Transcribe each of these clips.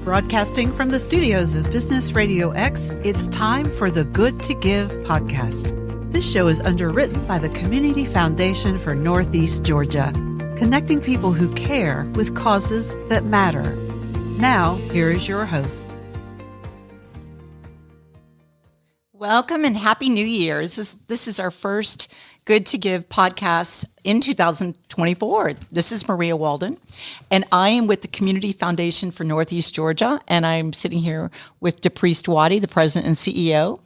Broadcasting from the studios of Business Radio X, it's time for the Good2Give Podcast. This show is underwritten by the Community Foundation for Northeast Georgia, connecting people who care with causes that matter. Now, here is your host. Welcome and Happy New Year. This is our first Good2Give podcast in 2024. This is Maria Walden, and I am with the Community Foundation for Northeast Georgia, and I'm sitting here with DePriest Waddy, the president and CEO.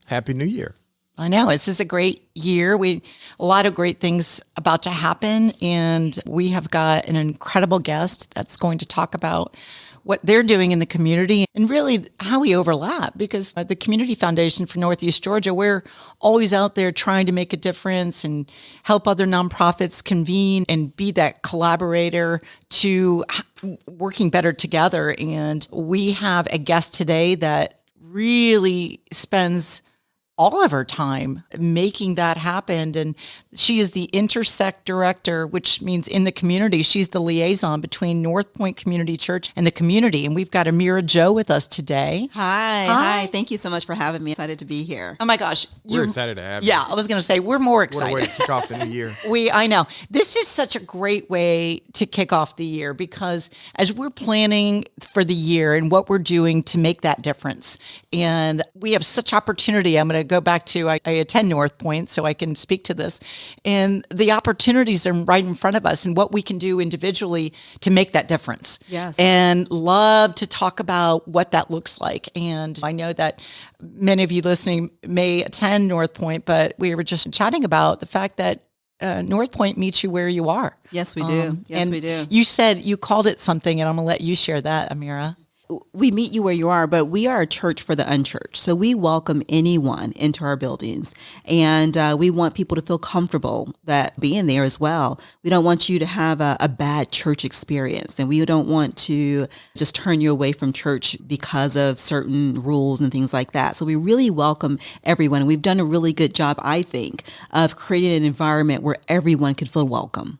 Happy New Year. I know, this is a great year. A lot of great things about to happen, and we have got an incredible guest that's going to talk about what they're doing in the community and really how we overlap, because the Community Foundation for Northeast Georgia, we're always out there trying to make a difference and help other nonprofits convene and be that collaborator to working better together. And we have a guest today that really spends all of her time making that happen. And she is the Intersect Director, which means in the community. She's the liaison between North Point Community Church and the community. And we've got Ameera Joe with us today. Hi. Thank you so much for having me. Excited to be here. Oh my gosh. We're excited to have you. Yeah, I was going to say, we're more excited. What a way to kick off the new year. I know. This is such a great way to kick off the year, because as we're planning for the year and what we're doing to make that difference, and we have such opportunity. I'm going to go back to, I attend North Point, so I can speak to this. And the opportunities are right in front of us and what we can do individually to make that difference. Yes. And love to talk about what that looks like. And I know that many of you listening may attend North Point, but we were just chatting about the fact that North Point meets you where you are. Yes, we do. And you said you called it something, and I'm going to let you share that, Ameera. We meet you where you are, but we are a church for the unchurched. So we welcome anyone into our buildings, and we want people to feel comfortable that being there as well. We don't want you to have a bad church experience, and we don't want to just turn you away from church because of certain rules and things like that. So we really welcome everyone. And we've done a really good job, I think, of creating an environment where everyone can feel welcome.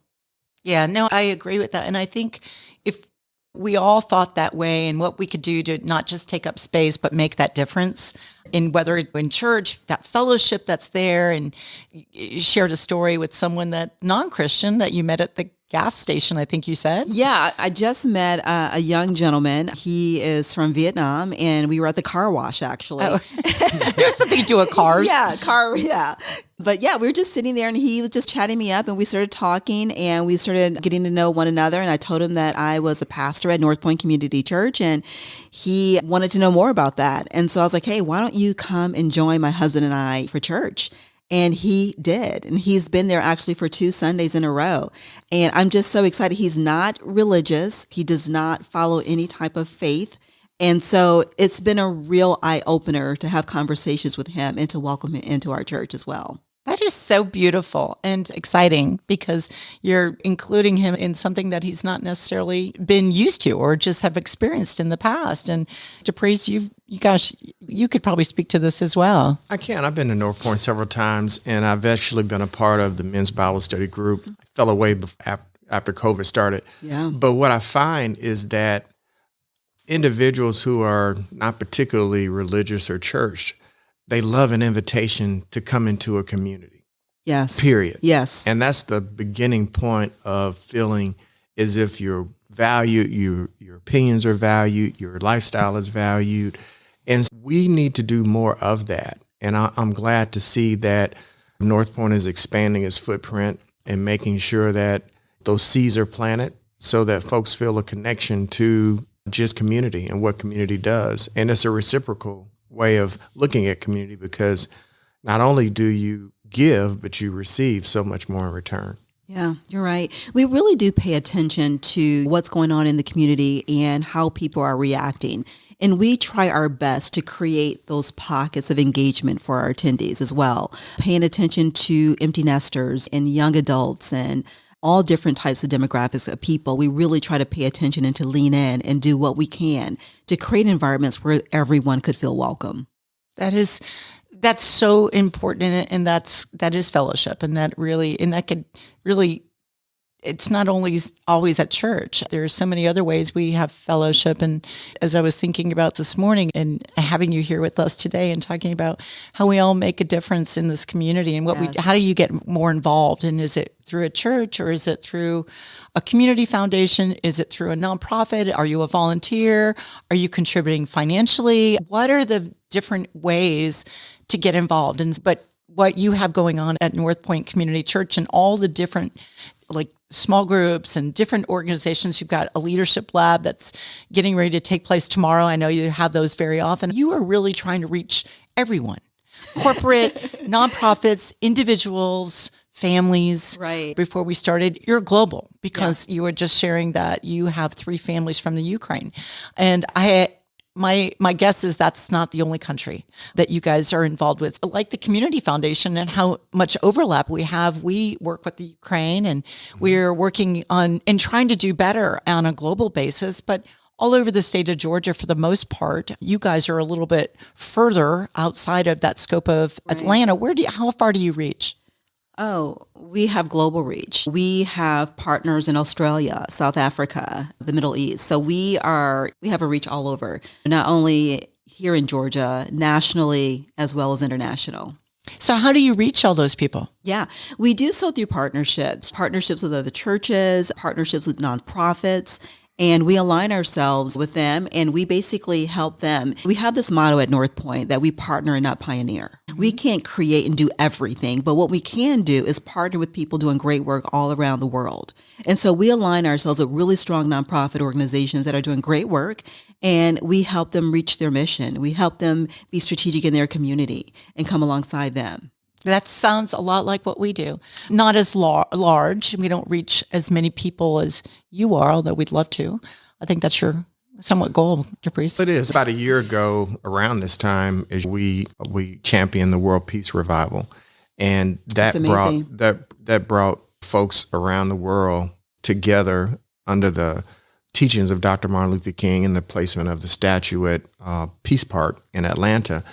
Yeah, no, I agree with that. And I think if we all thought that way, and what we could do to not just take up space, but make that difference in whether in church, that fellowship that's there. And you shared a story with someone that non-Christian that you met at the gas station, I think you said. Yeah, I just met a young gentleman. He is from Vietnam, and we were at the car wash, actually. Oh. There's something to do with cars. Yeah. But yeah, we were just sitting there, and he was just chatting me up, and we started talking, and we started getting to know one another. And I told him that I was a pastor at North Point Community Church, and he wanted to know more about that. And so I was like, hey, why don't you come and join my husband and I for church? And he did. And he's been there actually for 2 Sundays in a row. And I'm just so excited. He's not religious. He does not follow any type of faith. And so it's been a real eye-opener to have conversations with him and to welcome him into our church as well. That is so beautiful and exciting, because you're including him in something that he's not necessarily been used to or just have experienced in the past. And DePriest, you could probably speak to this as well. I can. I've been to North Point several times, and I've actually been a part of the men's Bible study group. I fell away after COVID started. Yeah. But what I find is that individuals who are not particularly religious or churched, they love an invitation to come into a community. Yes. Period. Yes. And that's the beginning point of feeling as if you're valued, your opinions are valued, your lifestyle is valued. And we need to do more of that. And I'm glad to see that North Point is expanding its footprint and making sure that those seeds are planted so that folks feel a connection to just community and what community does. And it's a reciprocal way of looking at community, because not only do you give, but you receive so much more in return. Yeah, you're right. We really do pay attention to what's going on in the community and how people are reacting. And we try our best to create those pockets of engagement for our attendees as well, paying attention to empty nesters and young adults and all different types of demographics of people. We really try to pay attention and to lean in and do what we can to create environments where everyone could feel welcome. That's so important, and that is fellowship, and that could really it's not only always at church. There's so many other ways we have fellowship. And as I was thinking about this morning and having you here with us today and talking about how we all make a difference in this community and how do you get more involved? And is it through a church or is it through a community foundation? Is it through a nonprofit? Are you a volunteer? Are you contributing financially? What are the different ways to get involved? But what you have going on at North Point Community Church and all the different like small groups and different organizations. You've got a leadership lab that's getting ready to take place tomorrow. I know you have those very often. You are really trying to reach everyone, corporate, nonprofits, individuals, families. Right. Before we started, you're global because you were just sharing that you have 3 families from the Ukraine. And my guess is that's not the only country that you guys are involved with. Like the Community Foundation and how much overlap we have. We work with the Ukraine and we're working on and trying to do better on a global basis, but all over the state of Georgia, for the most part, you guys are a little bit further outside of that scope of Atlanta. How far do you reach? Oh, we have global reach. We have partners in Australia, South Africa, the Middle East. So we have a reach all over, not only here in Georgia, nationally, as well as international. So how do you reach all those people? Yeah, we do so through partnerships with other churches, partnerships with nonprofits. And we align ourselves with them and we basically help them. We have this motto at North Point that we partner and not pioneer. We can't create and do everything, but what we can do is partner with people doing great work all around the world. And so we align ourselves with really strong nonprofit organizations that are doing great work and we help them reach their mission. We help them be strategic in their community and come alongside them. That sounds a lot like what we do. Not as large. We don't reach as many people as you are, although we'd love to. I think that's your somewhat goal, DePriest. It is. About a year ago, around this time, is we championed the World Peace Revival, and that brought folks around the world together under the teachings of Dr. Martin Luther King and the placement of the statue at Peace Park in Atlanta.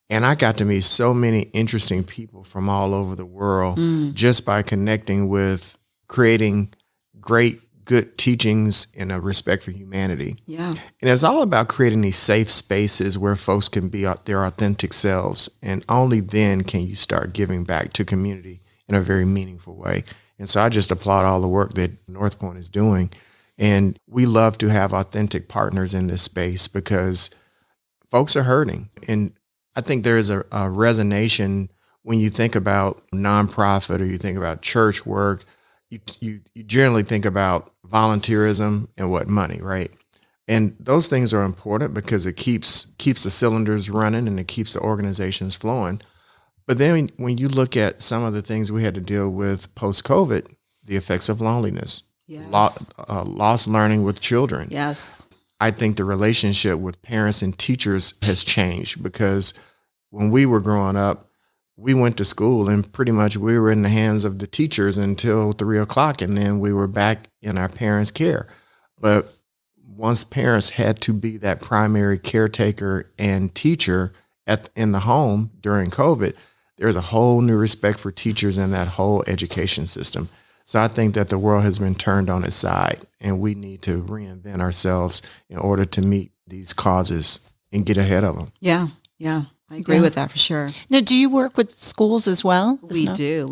And I got to meet so many interesting people from all over the world just by connecting with creating great, good teachings and a respect for humanity. Yeah. And it's all about creating these safe spaces where folks can be their authentic selves. And only then can you start giving back to community in a very meaningful way. And so I just applaud all the work that North Point is doing. And we love to have authentic partners in this space because folks are hurting. And I think there is a resonation when you think about nonprofit or you think about church work. You generally think about volunteerism and money, right? And those things are important because it keeps the cylinders running and it keeps the organizations flowing. But then when you look at some of the things we had to deal with post-COVID, the effects of loneliness, lost learning with children. Yes. I think the relationship with parents and teachers has changed because when we were growing up, we went to school and pretty much we were in the hands of the teachers until 3:00 and then we were back in our parents' care. But once parents had to be that primary caretaker and teacher in the home during COVID, there's a whole new respect for teachers and that whole education system. So I think that the world has been turned on its side and we need to reinvent ourselves in order to meet these causes and get ahead of them. Yeah. I agree with that for sure. Now, do you work with schools as well? We do.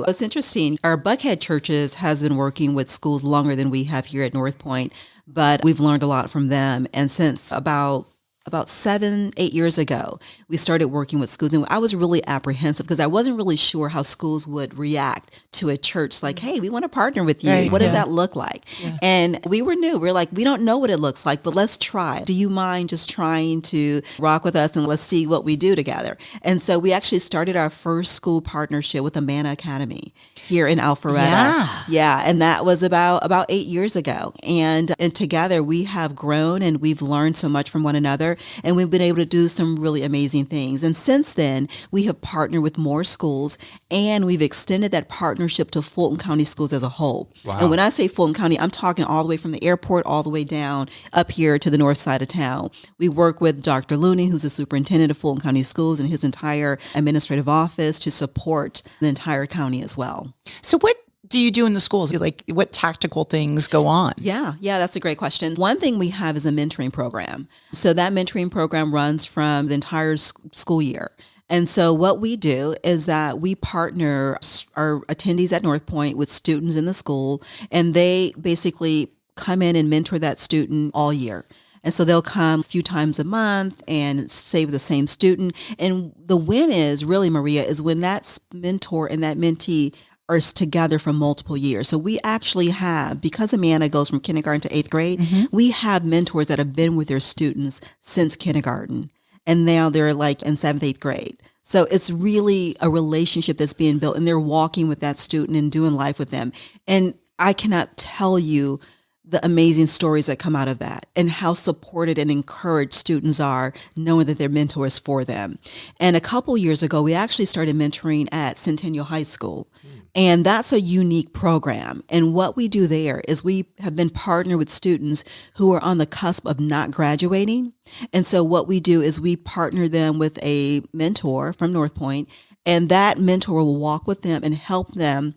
It's interesting. Our Buckhead churches has been working with schools longer than we have here at North Point, but we've learned a lot from them. And since about 7-8 years ago, we started working with schools. And I was really apprehensive because I wasn't really sure how schools would react to a church like, hey, we want to partner with you. Right. What does that look like? Yeah. And we were new. We're like, we don't know what it looks like, but let's try. Do you mind just trying to rock with us and let's see what we do together? And so we actually started our first school partnership with Ameera Academy here in Alpharetta. Yeah. And that was about 8 years ago. And together we have grown and we've learned so much from one another. And we've been able to do some really amazing things. And since then, we have partnered with more schools and we've extended that partnership to Fulton County schools as a whole. Wow. And when I say Fulton County, I'm talking all the way from the airport all the way down up here to the north side of town. We work with Dr. Looney, who's the superintendent of Fulton County schools, and his entire administrative office to support the entire county as well. So what do you do in the schools? Like, what tactical things go on? Yeah, that's a great question. One thing we have is a mentoring program. So that mentoring program runs from the entire school year. And so what we do is that we partner our attendees at North Point with students in the school, and they basically come in and mentor that student all year. And so they'll come a few times a month and stay with the same student. And the win is really, Maria, is when that mentor and that mentee are together for multiple years. So we actually have, because Amanda goes from kindergarten to 8th grade, we have mentors that have been with their students since kindergarten. And now they're like in 7th, 8th grade. So it's really a relationship that's being built, and they're walking with that student and doing life with them. And I cannot tell you the amazing stories that come out of that and how supported and encouraged students are knowing that their mentor is for them. And a couple years ago, we actually started mentoring at Centennial High School. And that's a unique program. And what we do there is we have been partnered with students who are on the cusp of not graduating. And so what we do is we partner them with a mentor from North Point, and that mentor will walk with them and help them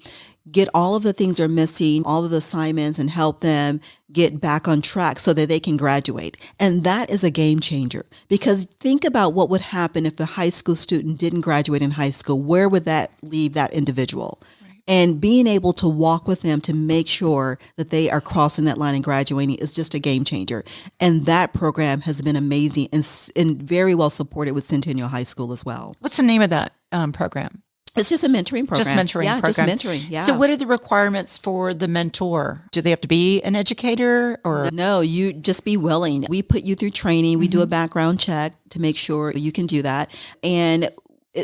get all of the things they're missing, all of the assignments, and help them get back on track so that they can graduate. And that is a game changer, because think about what would happen if the high school student didn't graduate in high school. Where would that leave that individual? And being able to walk with them to make sure that they are crossing that line and graduating is just a game changer. And that program has been amazing and very well supported with Centennial High School as well. What's the name of that program? It's just a mentoring program. Just mentoring program. Just mentoring. Yeah. So what are the requirements for the mentor? Do they have to be an educator or? No, you just be willing. We put you through training. We do a background check to make sure you can do that. And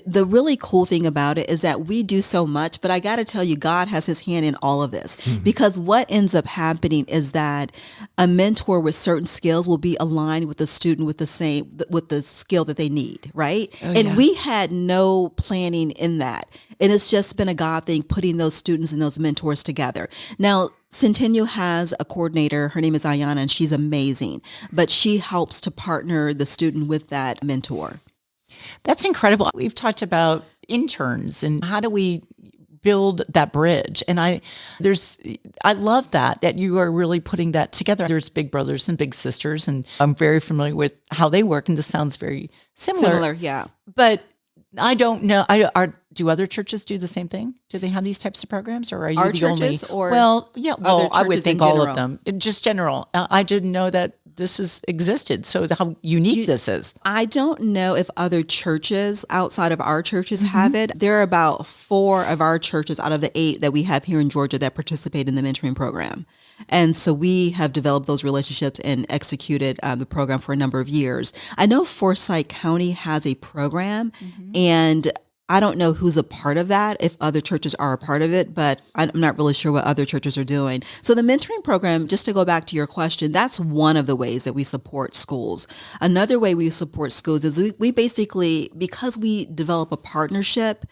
the really cool thing about it is that we do so much, but I got to tell you, God has his hand in all of this, because what ends up happening is that a mentor with certain skills will be aligned with the student with the skill that they need. Right. We had no planning in that. And it's just been a God thing, putting those students and those mentors together. Now, Centennial has a coordinator. Her name is Ayana, and she's amazing, but she helps to partner the student with that mentor. That's incredible. We've talked about interns and how do we build that bridge. And I love that you are really putting that together. There's big brothers and big sisters, and I'm very familiar with how they work. And this sounds very similar. Yeah. But I don't know. Do other churches do the same thing? Do they have these types of programs, or are you Our the only? churches or well, yeah. Well, I would think all of general? them. Just general. I didn't know that this has existed. So how unique this is. I don't know if other churches outside of our churches have it. There are about 4 of our churches out of the 8 that we have here in Georgia that participate in the mentoring program. And so we have developed those relationships and executed the program for a number of years. I know Forsyth County has a program, and I don't know who's a part of that, if other churches are a part of it, but I'm not really sure what other churches are doing. So the mentoring program, just to go back to your question, that's one of the ways that we support schools. Another way we support schools is we basically, because we develop a partnership,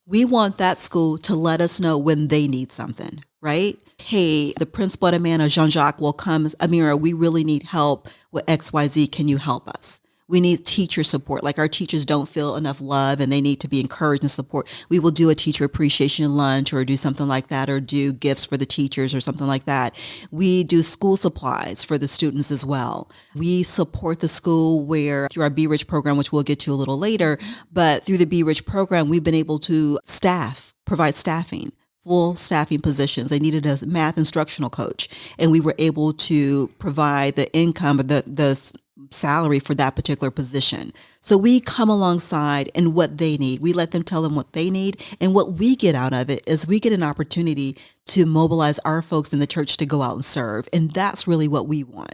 we want that school to let us know when they need something, right? Hey, the principal at Amanda, Jean-Jacques, will come. Ameera, we really need help with XYZ. Can you help us? We need teacher support. Like, our teachers don't feel enough love and they need to be encouraged and support. We will do a teacher appreciation lunch or do something like that, or do gifts for the teachers or something like that. We do school supplies for the students as well. We support the school where, through our Be Rich program, which we'll get to a little later, but through the Be Rich program, we've been able to provide staffing. Full staffing positions. They needed a math instructional coach, and we were able to provide the income, the salary for that particular position. So we come alongside in what they need. We let them tell them what they need, and what we get out of it is we get an opportunity to mobilize our folks in the church to go out and serve, and that's really what we want.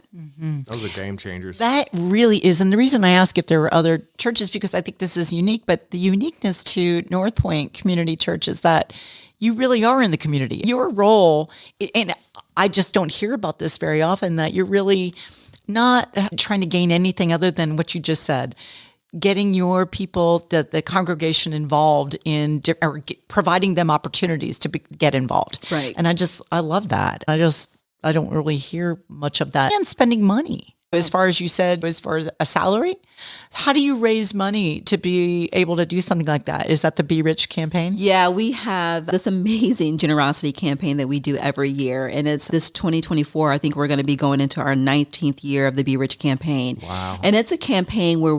Those are game changers. That really is. And the reason I ask if there were other churches, because I think this is unique, but the uniqueness to North Point Community Church is that you really are in the community. Your role, and I just don't hear about this very often, that you're really not trying to gain anything other than what you just said, getting your people, the congregation involved in, or providing them opportunities to get involved. Right. And I love that. I don't really hear much of that. And spending money, as far as you said, as far as a salary. How do you raise money to be able to do something like that? Is that the Be Rich campaign? Yeah, we have this amazing generosity campaign that we do every year. And it's this 2024, I think we're going to be going into our 19th year of the Be Rich campaign. Wow. And it's a campaign where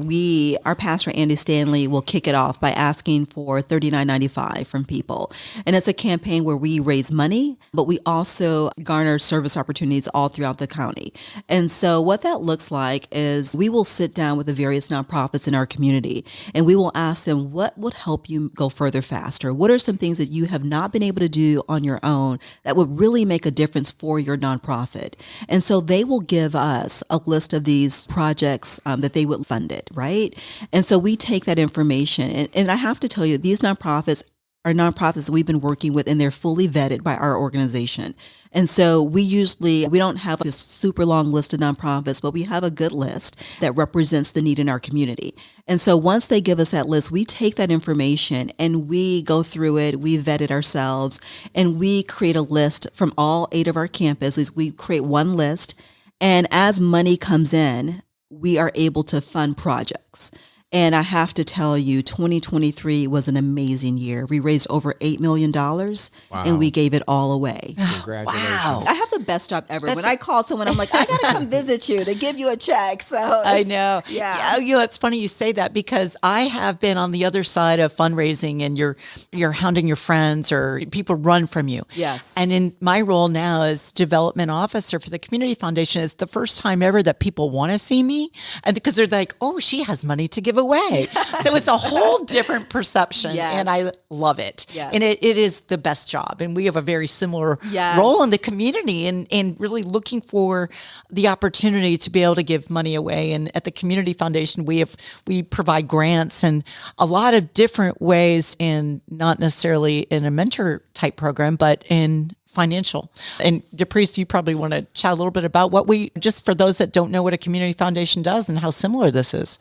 our pastor, Andy Stanley, will kick it off by asking for $39.95 from people. And it's a campaign where we raise money, but we also garner service opportunities all throughout the county. And so what that looks like is we will sit down with the various nonprofits in our community, and we will ask them, what would help you go further faster? What are some things that you have not been able to do on your own that would really make a difference for your nonprofit? And so they will give us a list of these projects that they would fund it, right? And so we take that information, and I have to tell you, these nonprofits are nonprofits that we've been working with, and they're fully vetted by our organization. And so we don't have this super long list of nonprofits, but we have a good list that represents the need in our community. And so once they give us that list, we take that information and we go through it, we vet it ourselves, and we create a list from all 8 of our campuses. We create one list, and as money comes in, we are able to fund projects. And I have to tell you, 2023 was an amazing year. We raised over $8 million, and we gave it all away. Congratulations. Wow. I have the best job ever. When I call someone, I'm like, I got to come visit you to give you a check. So I know. Yeah. It's funny you say that, because I have been on the other side of fundraising, and you're hounding your friends, or people run from you. Yes. And in my role now as development officer for the Community Foundation, it's the first time ever that people want to see me, and because they're like, oh, she has money to give away. So it's a whole different perception. Yes. And I love it. Yes. And it is the best job. And we have a very similar Yes. role in the community, and really looking for the opportunity to be able to give money away. And at the Community Foundation, we provide grants and a lot of different ways, in not necessarily in a mentor type program, but in financial. And DePriest, you probably want to chat a little bit about just for those that don't know what a community foundation does and how similar this is.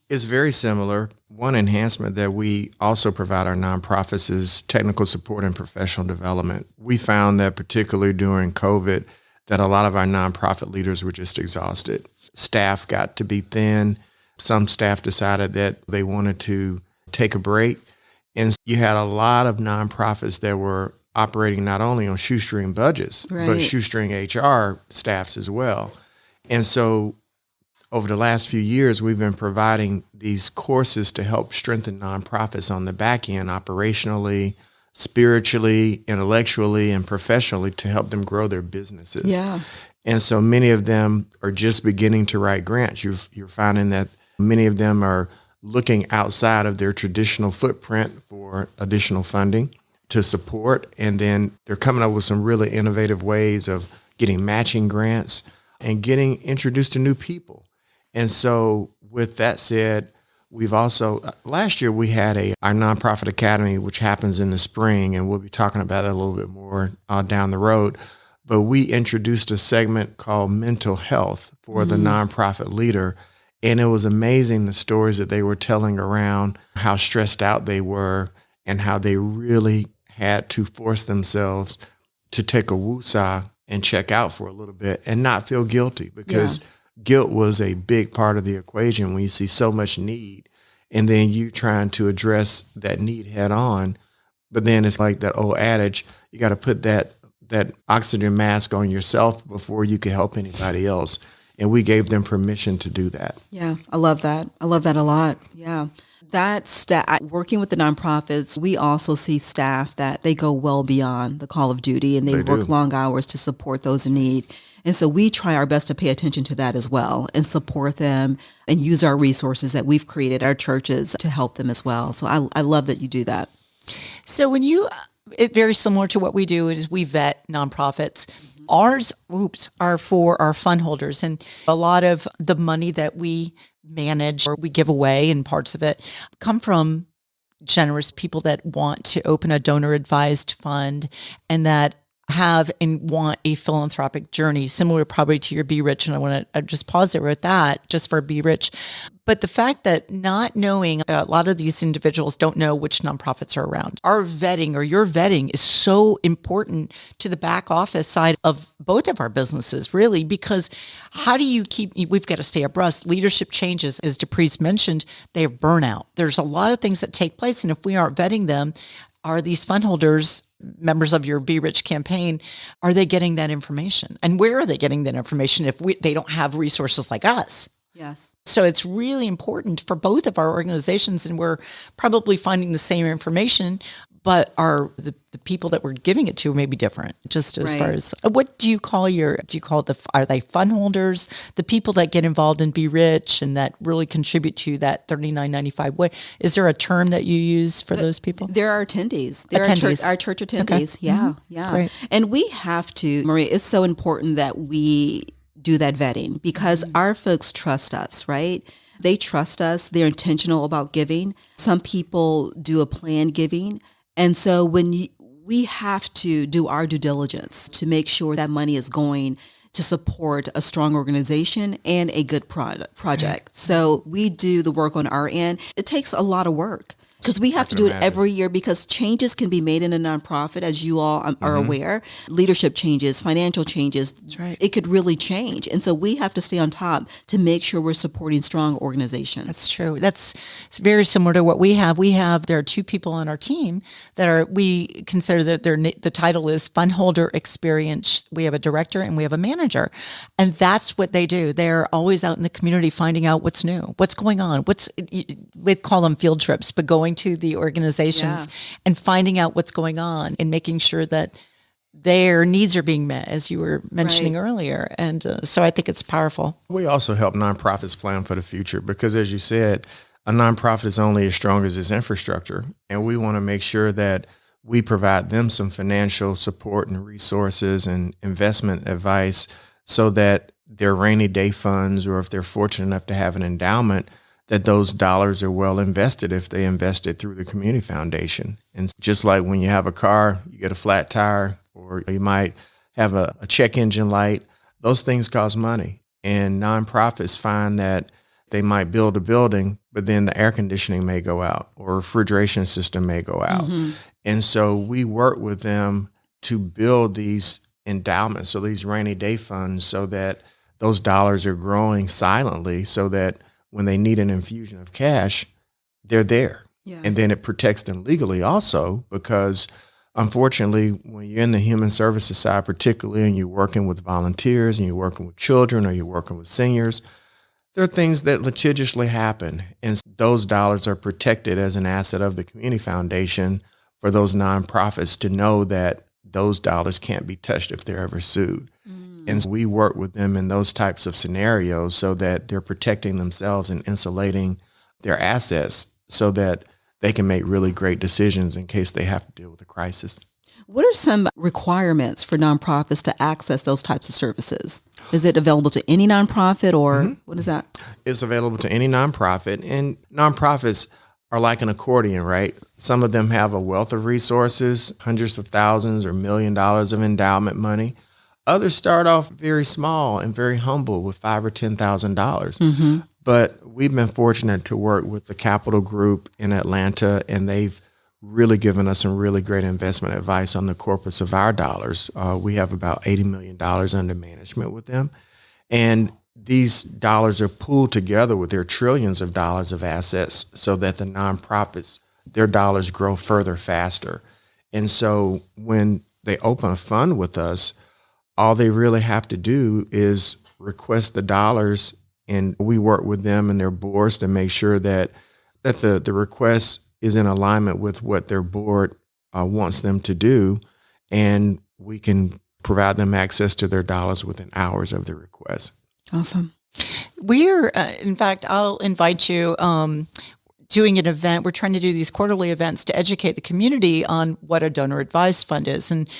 It's very similar. One enhancement that we also provide our nonprofits is technical support and professional development. We found that particularly during COVID, that a lot of our nonprofit leaders were just exhausted. Staff got to be thin. Some staff decided that they wanted to take a break. And you had a lot of nonprofits that were operating not only on shoestring budgets, but shoestring HR staffs as well. And so over the last few years, we've been providing these courses to help strengthen nonprofits on the back end, operationally, spiritually, intellectually, and professionally, to help them grow their businesses. Yeah. And so many of them are just beginning to write grants. You're finding that many of them are looking outside of their traditional footprint for additional funding to support. And then they're coming up with some really innovative ways of getting matching grants and getting introduced to new people. And so with that said, we've also, last year we had our nonprofit academy, which happens in the spring, and we'll be talking about that a little bit more down the road. But we introduced a segment called Mental Health for the nonprofit leader. And it was amazing the stories that they were telling around how stressed out they were and how they really had to force themselves to take a woosah and check out for a little bit and not feel guilty, because guilt was a big part of the equation when you see so much need and then you trying to address that need head on. But then it's like that old adage, you got to put that oxygen mask on yourself before you can help anybody else. And we gave them permission to do that. Yeah, I love that. I love that a lot. Yeah. That staff, working with the nonprofits, we also see staff that they go well beyond the call of duty, and they work long hours to support those in need. And so we try our best to pay attention to that as well and support them and use our resources that we've created, our churches, to help them as well. So I love that you do that. So when it's very similar to what we do is we vet nonprofits. Ours, are for our fund holders, and a lot of the money that we manage or we give away, and parts of it come from generous people that want to open a donor advised fund, and that have and want a philanthropic journey, similar probably to your Be Rich. And I want to just pause there with that just for Be Rich. But the fact that not knowing, a lot of these individuals don't know which nonprofits are around. Our vetting or your vetting is so important to the back office side of both of our businesses, really, because how do you we've got to stay abreast. Leadership changes, as DePriest mentioned, they have burnout. There's a lot of things that take place. And if we aren't vetting them, are these fund holders, members of your Be Rich campaign, are they getting that information? And where are they getting that information if they don't have resources like us? Yes. So it's really important for both of our organizations, and we're probably finding the same information, but the people that we're giving it to may be different, just as far as, what do you call are they fund holders, the people that get involved in Be Rich and that really contribute to that $39.95? What is there a term that you use for those people? There are attendees. Our church attendees. Okay. Yeah. Mm-hmm. Yeah. Great. And we have to, Maria, it's so important that we do that vetting because our folks trust us, right? They trust us. They're intentional about giving. Some people do a planned giving. And so we have to do our due diligence to make sure that money is going to support a strong organization and a good project. So we do the work on our end. It takes a lot of work. Because we have to do it every year because changes can be made in a nonprofit, as you all are aware. Leadership changes, financial changes. That's right. It could really change. And so we have to stay on top to make sure we're supporting strong organizations. That's true. It's very similar to what we have. There are two people on our team that we consider that the title is Fund Holder Experience. We have a director and we have a manager. And that's what they do. They're always out in the community finding out what's new, what's going on. We call them field trips, but going to the organizations and finding out what's going on and making sure that their needs are being met, as you were mentioning earlier. And so I think it's powerful. We also help nonprofits plan for the future because, as you said, a nonprofit is only as strong as its infrastructure. And we want to make sure that we provide them some financial support and resources and investment advice so that their rainy day funds, or if they're fortunate enough to have an endowment, that those dollars are well invested if they invest it through the community foundation. And just like when you have a car, you get a flat tire, or you might have a check engine light, those things cost money. And nonprofits find that they might build a building, but then the air conditioning may go out or refrigeration system may go out. Mm-hmm. And so we work with them to build these endowments, so these rainy day funds, so that those dollars are growing silently so that when they need an infusion of cash, they're there. Yeah. And then it protects them legally also because, unfortunately, when you're in the human services side particularly and you're working with volunteers and you're working with children or you're working with seniors, there are things that litigiously happen. And those dollars are protected as an asset of the community foundation for those nonprofits to know that those dollars can't be touched if they're ever sued. And so we work with them in those types of scenarios so that they're protecting themselves and insulating their assets so that they can make really great decisions in case they have to deal with a crisis. What are some requirements for nonprofits to access those types of services? Is it available to any nonprofit or what is that? It's available to any nonprofit, and nonprofits are like an accordion, right? Some of them have a wealth of resources, hundreds of thousands or $1 million of endowment money. Others start off very small and very humble with $5,000 or $10,000. Mm-hmm. But we've been fortunate to work with the Capital Group in Atlanta, and they've really given us some really great investment advice on the corpus of our dollars. We have about $80 million under management with them. And these dollars are pooled together with their trillions of dollars of assets so that the nonprofits, their dollars grow further faster. And so when they open a fund with us, all they really have to do is request the dollars, and we work with them and their boards to make sure that the request is in alignment with what their board wants them to do, and we can provide them access to their dollars within hours of the request. Awesome. We're, in fact, I'll invite you, doing an event. We're trying to do these quarterly events to educate the community on what a donor advised fund is. And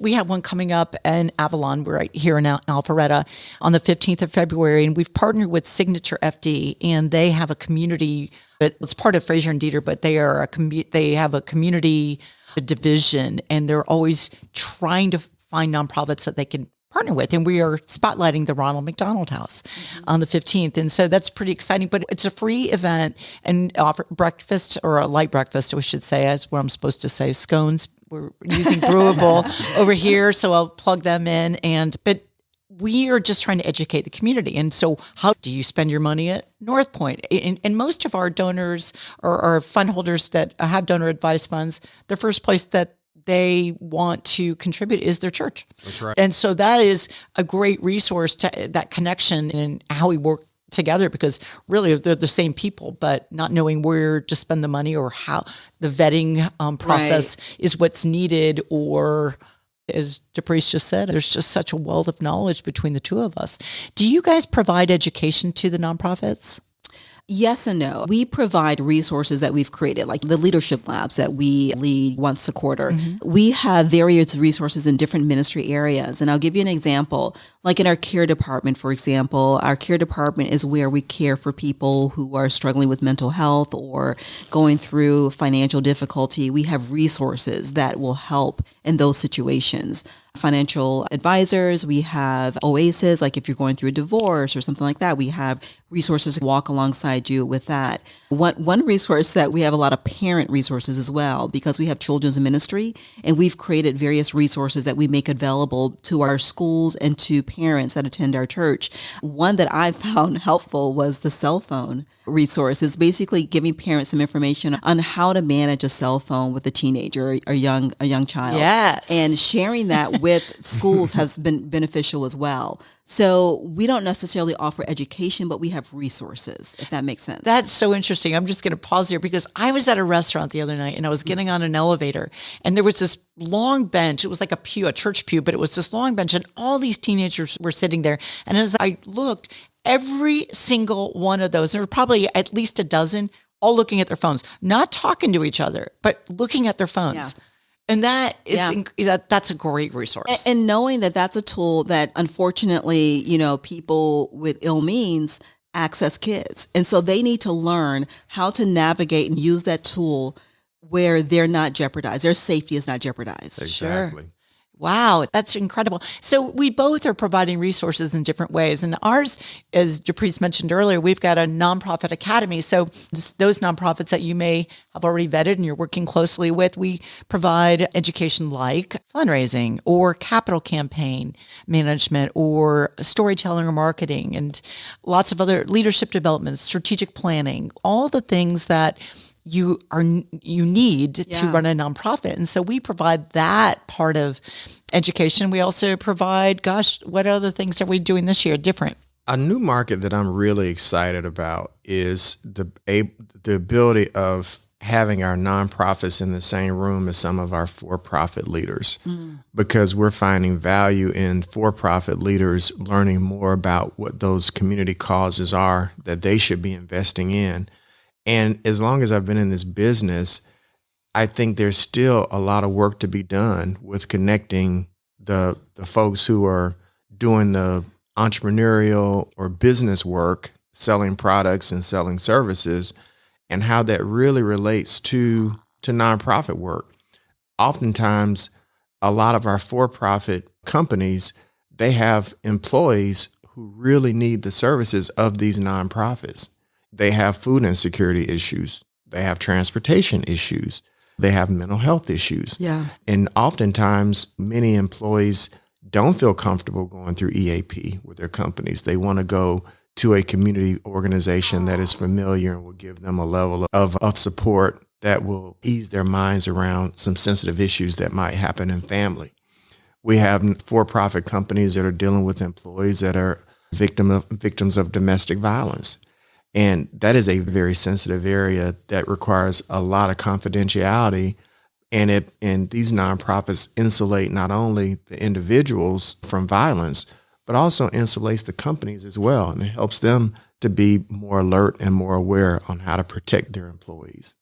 we have one coming up in Avalon. We're right here in Alpharetta on the 15th of February. And we've partnered with Signature FD, and they have a community, it's part of Fraser and Dieter, but they have a community division, and they're always trying to find nonprofits that they can partner with. And we are spotlighting the Ronald McDonald House on the 15th. And so that's pretty exciting, but it's a free event and offer breakfast, or a light breakfast, we should say, is what I'm supposed to say. Scones, we're using Brewable over here, so I'll plug them in. But we are just trying to educate the community. And so how do you spend your money at North Point? And most of our donors or fund holders that have donor advised funds, the first place that they want to contribute is their church. That's right. And so that is a great resource to that connection and how we work together, because really they're the same people, but not knowing where to spend the money or how the vetting process is what's needed, or as DePriest just said, there's just such a wealth of knowledge between the two of us. Do you guys provide education to the nonprofits? Yes and no. We provide resources that we've created, like the leadership labs that we lead once a quarter. Mm-hmm. We have various resources in different ministry areas. And I'll give you an example. Like in our care department, for example, our care department is where we care for people who are struggling with mental health or going through financial difficulty. We have resources that will help in those situations. Financial advisors, we have OASIS, like if you're going through a divorce or something like that, we have resources to walk alongside you with that. One resource that we have a lot of parent resources as well, because we have children's ministry, and we've created various resources that we make available to our schools and to parents that attend our church. One that I found helpful was the cell phone resource. It's basically giving parents some information on how to manage a cell phone with a teenager or a young child. Yes. And sharing that with schools has been beneficial as well. So we don't necessarily offer education, but we have resources, if that makes sense. That's so interesting. I'm just going to pause here because I was at a restaurant the other night and I was getting on an elevator and there was this long bench. It was like a pew, a church pew, but it was this long bench and all these teenagers were sitting there. And as I looked, every single one of those, there were probably at least a dozen, all looking at their phones, not talking to each other, but looking at their phones. Yeah. And that is that's a great resource. And knowing that that's a tool that unfortunately, people with ill means access kids. And so they need to learn how to navigate and use that tool where they're not jeopardized. Their safety is not jeopardized. Exactly. Sure. Wow, that's incredible. So we both are providing resources in different ways. And ours, as DePriest mentioned earlier, we've got a nonprofit academy. So those nonprofits that you may have already vetted and you're working closely with, we provide education like fundraising or capital campaign management or storytelling or marketing and lots of other leadership development, strategic planning, all the things that you need to run a nonprofit. And so we provide that part of education. We also provide, what other things are we doing this year different? A new market that I'm really excited about is the ability of having our nonprofits in the same room as some of our for-profit leaders, because we're finding value in for-profit leaders learning more about what those community causes are that they should be investing in. And as long as I've been in this business, I think there's still a lot of work to be done with connecting the folks who are doing the entrepreneurial or business work, selling products and selling services, and how that really relates to nonprofit work. Oftentimes, a lot of our for-profit companies, they have employees who really need the services of these nonprofits. They have food insecurity issues. They have transportation issues. They have mental health issues. Yeah. And oftentimes, many employees don't feel comfortable going through EAP with their companies. They want to go to a community organization that is familiar and will give them a level of support that will ease their minds around some sensitive issues that might happen in family. We have for-profit companies that are dealing with employees that are victims of domestic violence. And that is a very sensitive area that requires a lot of confidentiality. And these nonprofits insulate not only the individuals from violence, but also insulates the companies as well. And it helps them to be more alert and more aware on how to protect their employees.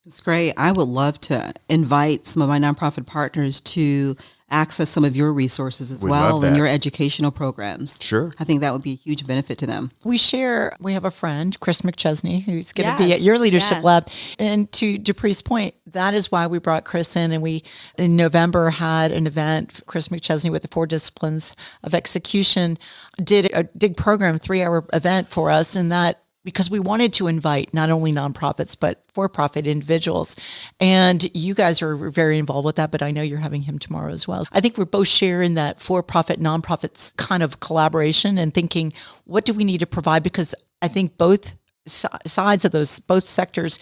That's great. I would love to invite some of my nonprofit partners to access some of your resources as well and your educational programs. Sure. I think that would be a huge benefit to them. We have a friend, Chris McChesney, who's going to be at your leadership lab. And to DePriest's point, that is why we brought Chris in, and we in November had an event. Chris McChesney with the 4 Disciplines of Execution did a big program, 3-hour event for us, and that because we wanted to invite not only nonprofits, but for-profit individuals. And you guys are very involved with that, but I know you're having him tomorrow as well. I think we're both sharing that for-profit, nonprofits kind of collaboration and thinking, what do we need to provide? Because I think both sides of both sectors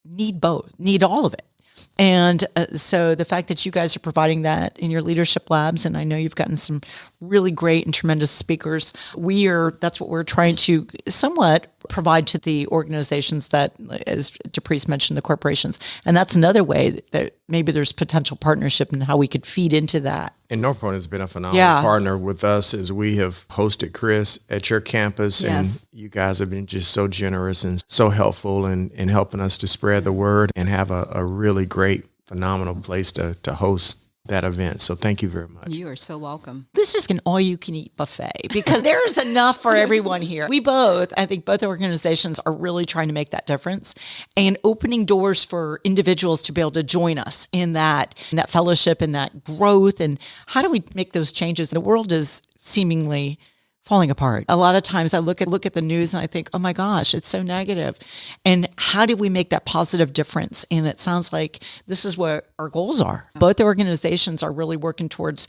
need all of it. And so the fact that you guys are providing that in your leadership labs, and I know you've gotten some really great and tremendous speakers, that's what we're trying to somewhat provide to the organizations that, as DePriest mentioned, the corporations. And that's another way that maybe there's potential partnership and how we could feed into that. And North Point has been a phenomenal partner with us as we have hosted Chris at your campus. Yes. And you guys have been just so generous and so helpful in helping us to spread the word and have a really great, phenomenal place to host that event. So thank you very much. You are so welcome. This is an all-you-can-eat buffet because there's enough for everyone here. I think both organizations are really trying to make that difference and opening doors for individuals to be able to join us in that fellowship and that growth. And how do we make those changes? The world is seemingly falling apart. A lot of times I look at the news and I think, oh my gosh, it's so negative. And how do we make that positive difference? And it sounds like this is what our goals are. Both organizations are really working towards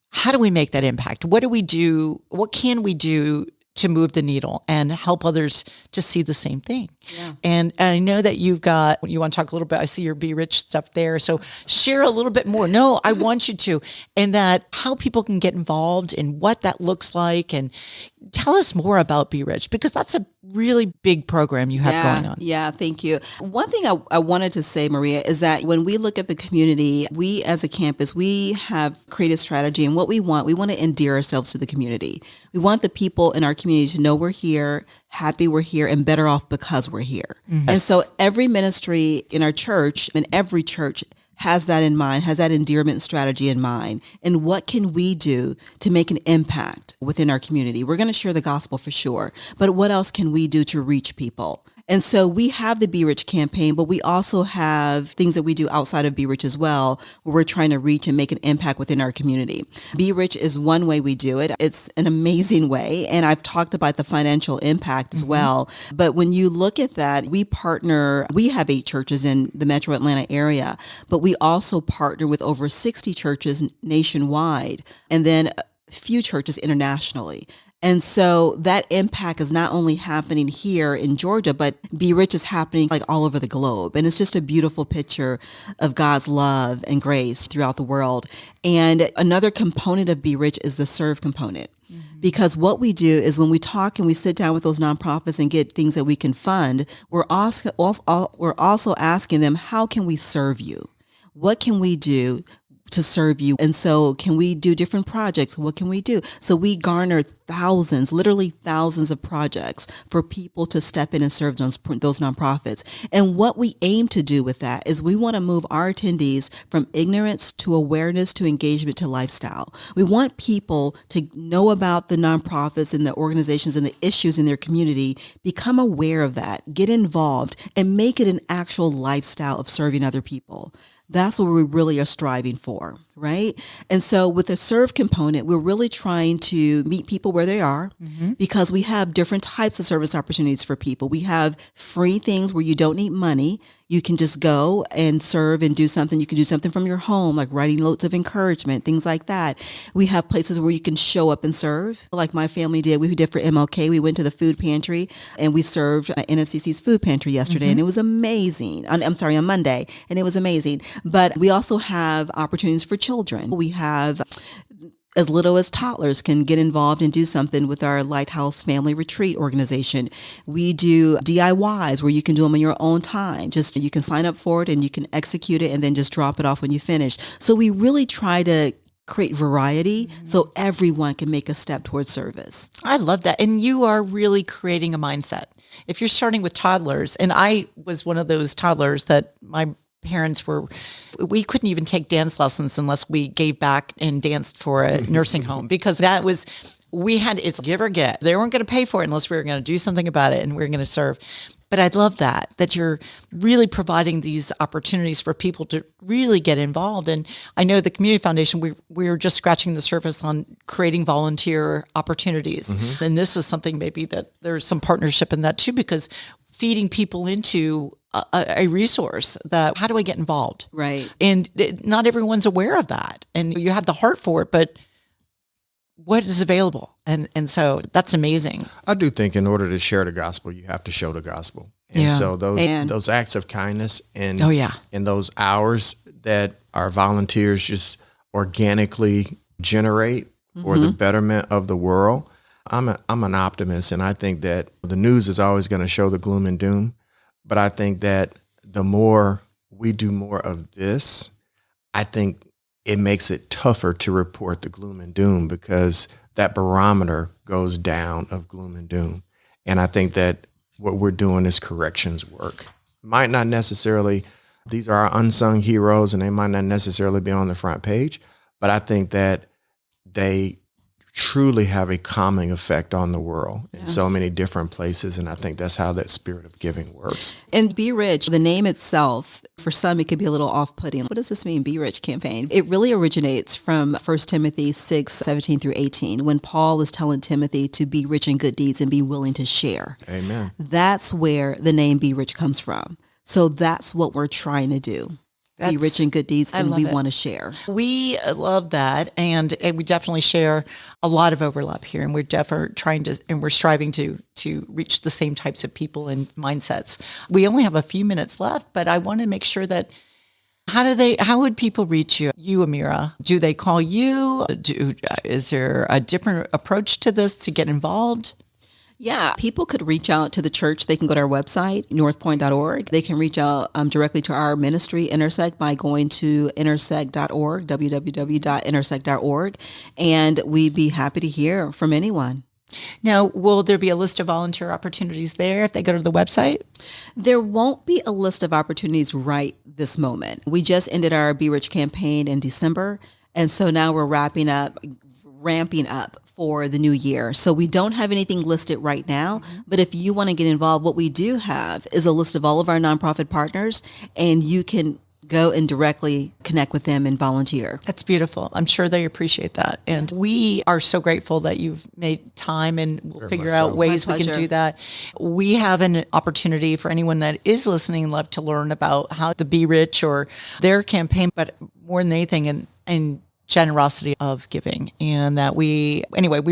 how do we make that impact? What do we do? What can we do to move the needle and help others to see the same thing? Yeah. And I know that you want to talk a little bit, I see your Be Rich stuff there. So share a little bit more. No, I want you to. And that how people can get involved and what that looks like. And tell us more about Be Rich, because that's a really big program you have going on. Yeah, thank you. One thing I wanted to say, Maria, is that when we look at the community, we as a campus, we have created strategy, and what we want to endear ourselves to the community. We want the people in our community to know we're here, happy we're here, and better off because we're here. Mm-hmm. And so every ministry in our church, and every church, has that in mind, has that endearment strategy in mind. And what can we do to make an impact within our community? We're going to share the gospel for sure, but what else can we do to reach people? And so we have the Be Rich campaign, but we also have things that we do outside of Be Rich as well, where we're trying to reach and make an impact within our community. Be Rich is one way we do it. It's an amazing way. And I've talked about the financial impact as well. But when you look at that, we have 8 churches in the metro Atlanta area, but we also partner with over 60 churches nationwide, and then a few churches internationally. And so that impact is not only happening here in Georgia, but Be Rich is happening like all over the globe. And it's just a beautiful picture of God's love and grace throughout the world. And another component of Be Rich is the serve component. Mm-hmm. Because what we do is when we talk and we sit down with those nonprofits and get things that we can fund, we're also asking them, how can we serve you? What can we do to serve you? And so can we do different projects? What can we do? So we garner literally thousands of projects for people to step in and serve those nonprofits. And what we aim to do with that is we want to move our attendees from ignorance to awareness to engagement to lifestyle. We want people to know about the nonprofits and the organizations and the issues in their community, become aware of that, get involved, and make it an actual lifestyle of serving other people. That's what we really are striving for, right? And so with the serve component, we're really trying to meet people where they are, because we have different types of service opportunities for people. We have free things where you don't need money. You can just go and serve and do something. You can do something from your home, like writing notes of encouragement, things like that. We have places where you can show up and serve, like my family did. We did for MLK. We went to the food pantry and we served NFCC's food pantry yesterday, and it was amazing. On Monday, and it was amazing. But we also have opportunities for children. We have as little as toddlers can get involved and do something with our Lighthouse Family Retreat organization. We do DIYs where you can do them in your own time. Just you can sign up for it and you can execute it and then just drop it off when you finish. So we really try to create variety so everyone can make a step towards service. I love that. And you are really creating a mindset. If you're starting with toddlers, and I was one of those toddlers that my parents we couldn't even take dance lessons unless we gave back and danced for a nursing home, because that was it's give or get. They weren't going to pay for it unless we were going to do something about it and we were going to serve. But I love that you're really providing these opportunities for people to really get involved. And I know the Community Foundation, we were just scratching the surface on creating volunteer opportunities. Mm-hmm. And this is something maybe that there's some partnership in that too, because feeding people into a resource that, how do I get involved? Right. And not everyone's aware of that. And you have the heart for it, but what is available? And so that's amazing. I do think in order to share the gospel, you have to show the gospel. And so those acts of kindness and in those hours that our volunteers just organically generate for the betterment of the world, I'm an optimist, and I think that the news is always going to show the gloom and doom. But I think that the more we do more of this, I think it makes it tougher to report the gloom and doom, because that barometer goes down of gloom and doom. And I think that what we're doing is corrections work. Might not necessarily, these are our unsung heroes, and they might not necessarily be on the front page, but I think that they truly have a calming effect on the world in so many different places. And I think that's how that spirit of giving works. And Be Rich, the name itself, for some, it could be a little off-putting. What does this mean, Be Rich campaign? It really originates from 1 Timothy 6:17 through 18, when Paul is telling Timothy to be rich in good deeds and be willing to share. Amen. That's where the name Be Rich comes from. So that's what we're trying to do. Be rich in good deeds, and we want to share. We love that, and we definitely share a lot of overlap here, and we're definitely trying to, and we're striving to reach the same types of people and mindsets. We only have a few minutes left, but I want to make sure that how would people reach you, Ameera? Do they call you? Is there a different approach to this to get involved? Yeah, people could reach out to the church. They can go to our website, northpoint.org. They can reach out directly to our ministry, Intersect, by going to intersect.org, www.intersect.org, and we'd be happy to hear from anyone. Now, will there be a list of volunteer opportunities there if they go to the website? There won't be a list of opportunities right this moment. We just ended our Be Rich campaign in December, and so now we're ramping up for the new year. So we don't have anything listed right now, but if you want to get involved, what we do have is a list of all of our nonprofit partners, and you can go and directly connect with them and volunteer. That's beautiful. I'm sure they appreciate that. And we are so grateful that you've made time, and we'll figure out ways we can do that. We have an opportunity for anyone that is listening and love to learn about how to be rich or their campaign, but more than anything, and generosity of giving. And that we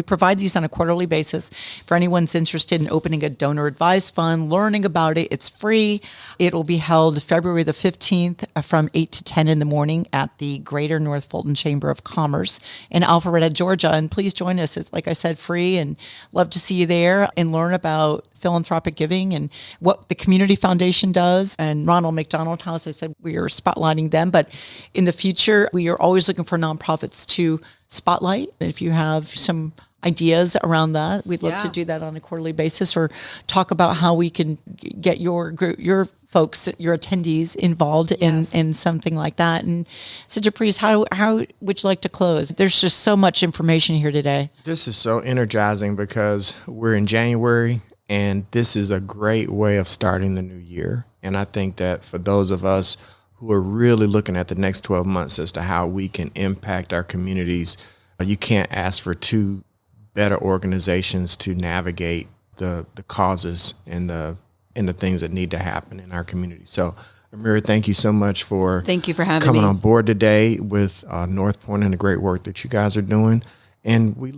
provide these on a quarterly basis for anyone's interested in opening a donor advised fund, learning about it. It's free. It will be held February the 15th from 8 to 10 in the morning at the Greater North Fulton Chamber of Commerce in Alpharetta, Georgia. And please join us. It's, like I said, free, and love to see you there and learn about philanthropic giving and what the Community Foundation does. And Ronald McDonald House, I said we are spotlighting them, but in the future, we are always looking for nonprofits to spotlight. If you have some ideas around that, we'd love to do that on a quarterly basis, or talk about how we can get your group, your folks, your attendees involved in something like that. And so, DePriest, how would you like to close? There's just so much information here today. This is so energizing because we're in January, and this is a great way of starting the new year. And I think that for those of us who are really looking at the next 12 months as to how we can impact our communities, you can't ask for two better organizations to navigate the causes and the things that need to happen in our community. So, Ameera, thank you so much for having coming me on board today with North Point and the great work that you guys are doing. And we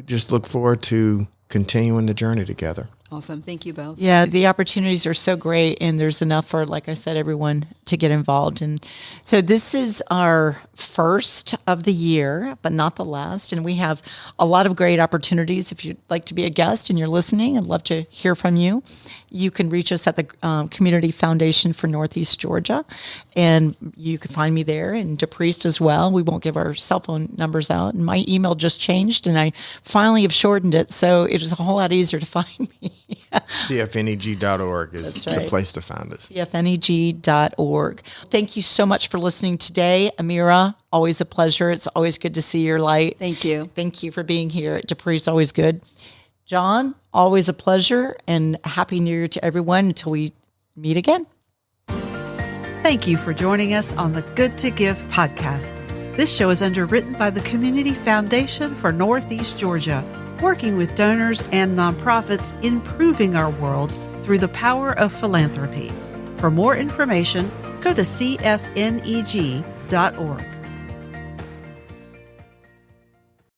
just look forward to continuing the journey together. Awesome. Thank you both. Yeah, the opportunities are so great, and there's enough for, like I said, everyone to get involved. And so this is our first of the year, but not the last. And we have a lot of great opportunities. If you'd like to be a guest and you're listening, I'd love to hear from you. You can reach us at the Community Foundation for Northeast Georgia, and you can find me there, and DePriest as well. We won't give our cell phone numbers out. And my email just changed, and I finally have shortened it, so it is a whole lot easier to find me. CFNEG.org is the place to find us. CFNEG.org. good2give.org. Thank you so much for listening today. Ameera, always a pleasure. It's always good to see your light. Thank you. Thank you for being here at DePriest. Always good. John, always a pleasure, and Happy New Year to everyone until we meet again. Thank you for joining us on the Good to Give podcast. This show is underwritten by the Community Foundation for Northeast Georgia, working with donors and nonprofits, improving our world through the power of philanthropy. For more information, go to cfneg.org.